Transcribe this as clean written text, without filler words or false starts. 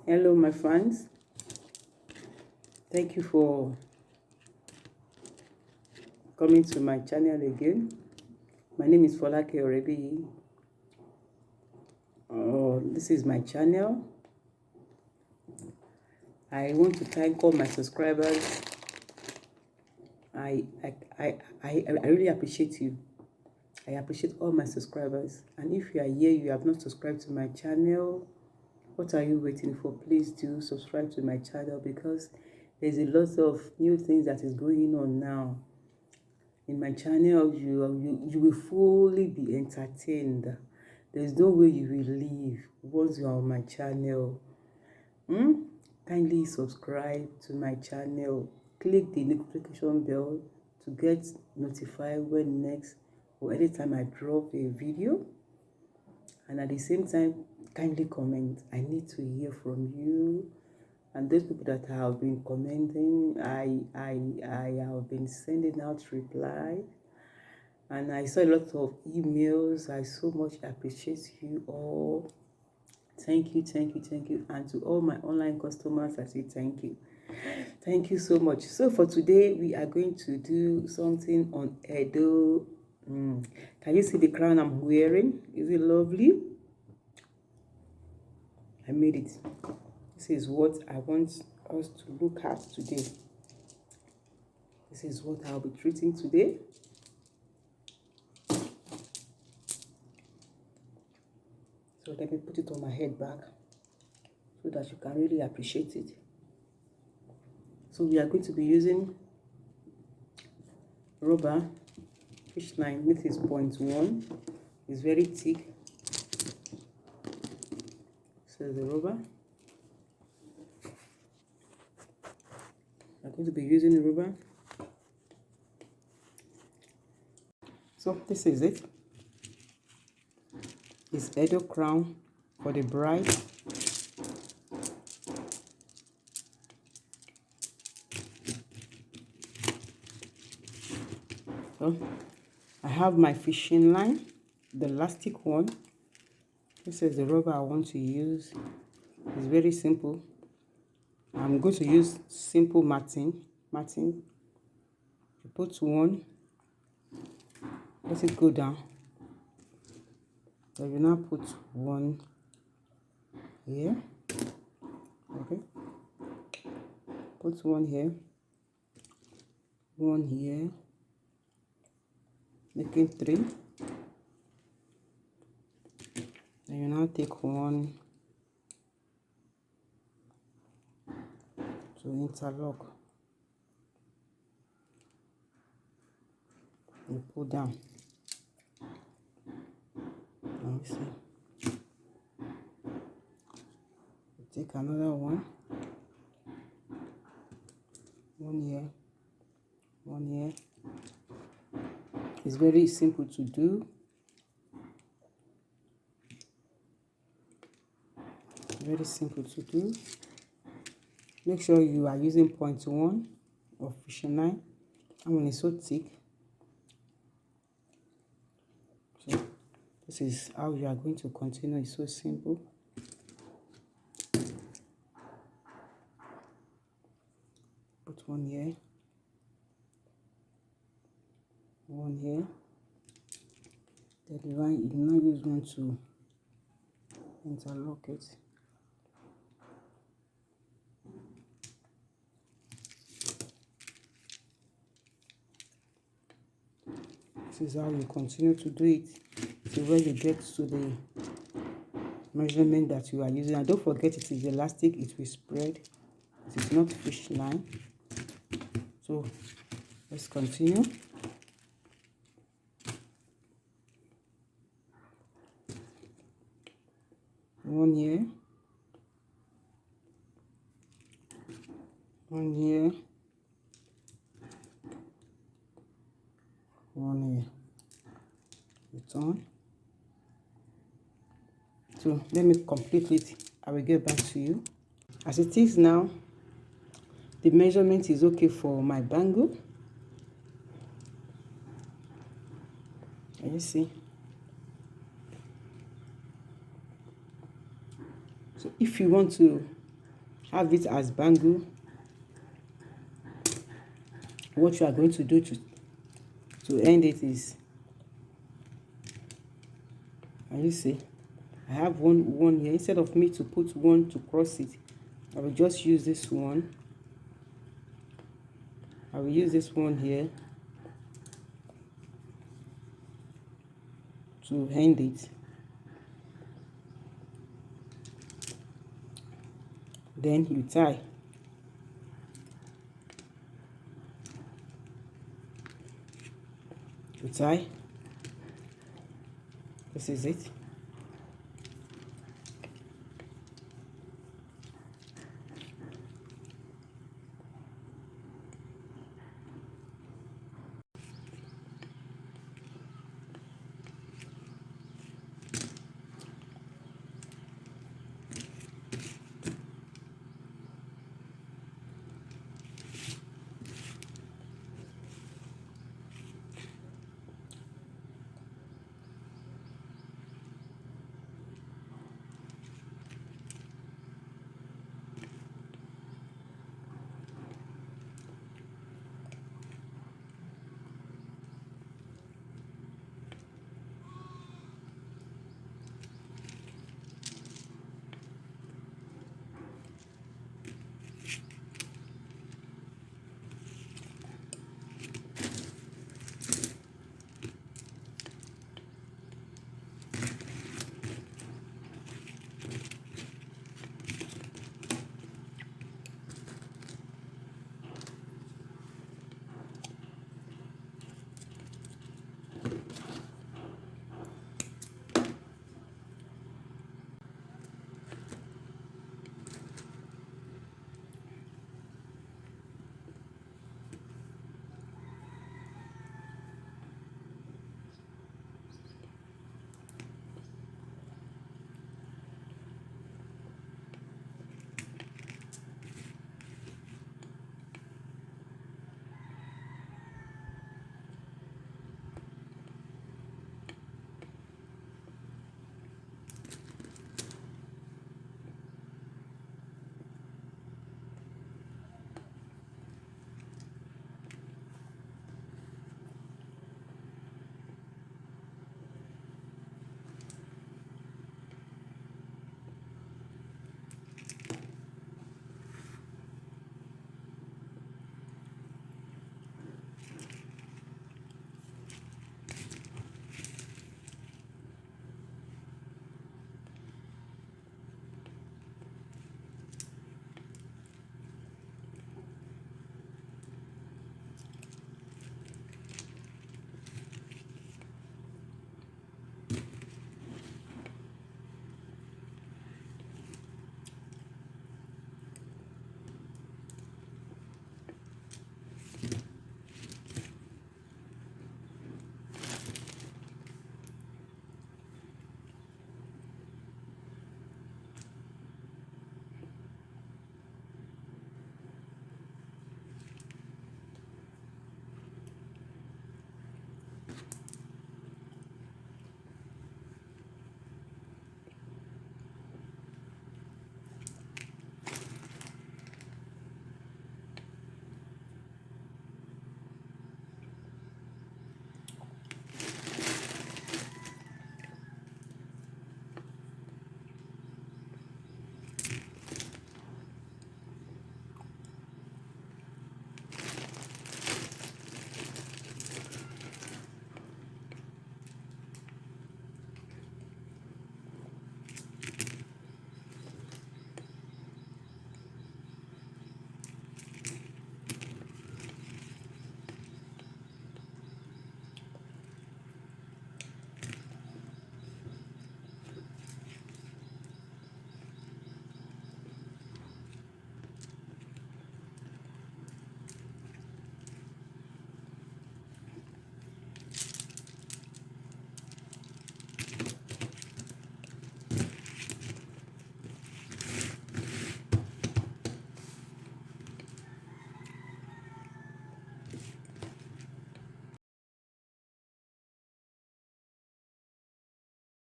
Hello my friends, thank you for coming to my channel again. My name is Folake Orebi. This is my channel. I want to thank all my subscribers. I really appreciate you. I appreciate all my subscribers, and if you are here, you have not subscribed to my channel, what are you waiting for? Please do subscribe to my channel, because there's a lot of new things that is going on now in my channel. You will fully be entertained. There's no way you will leave once you are on my channel. Kindly subscribe to my channel. Click the notification bell to get notified when next or anytime I drop a video. And at the same time, kindly comment. I need to hear from you. And those people that have been commenting, I have been sending out reply. And I saw a lot of emails. I so much appreciate you all. Thank you, thank you, thank you. And to all my online customers, I say thank you. Thank you so much. So for today, we are going to do something on Edo. Can you see the crown I'm wearing? Is it lovely? I made it. This is what I want us to look at today. This is what I'll be treating today. So let me put it on my head back so that you can really appreciate it. So we are going to be using rubber fish line. This is 0.1. It's very thick. So the rubber. I'm going to be using the rubber. So this is it. It's Edo crown for the bride. So I have my fishing line, the elastic one. This is the rubber I want to use. It's very simple. I'm going to use simple matting. You put one, let it go down. So you now put one here. Okay. Put one here. One here. Making 3. Then you now take one to interlock. You pull down. Now see. You take another one. One here. One here. It's very simple to do. Very simple to do. Make sure you are using 0.1 of fishing line. That one is so thick. So this is how you are going to continue. It's so simple. Put one here. One here. Then you now use one to interlock it. This is how you continue to do it till when you get to the measurement that you are using. And don't forget, it is elastic, it will spread. It is not fish line. So let's continue. One here. One here. One here. Return. So let me complete it. I will get back to you. As it is now, the measurement is okay for my bangle. Can you see? So if you want to have it as bangle, what you are going to do to end it is, can you see? I have one here. Instead of me to put one to cross it, I will just use this one. I will use this one here to end it. Then you tie. You tie. This is it.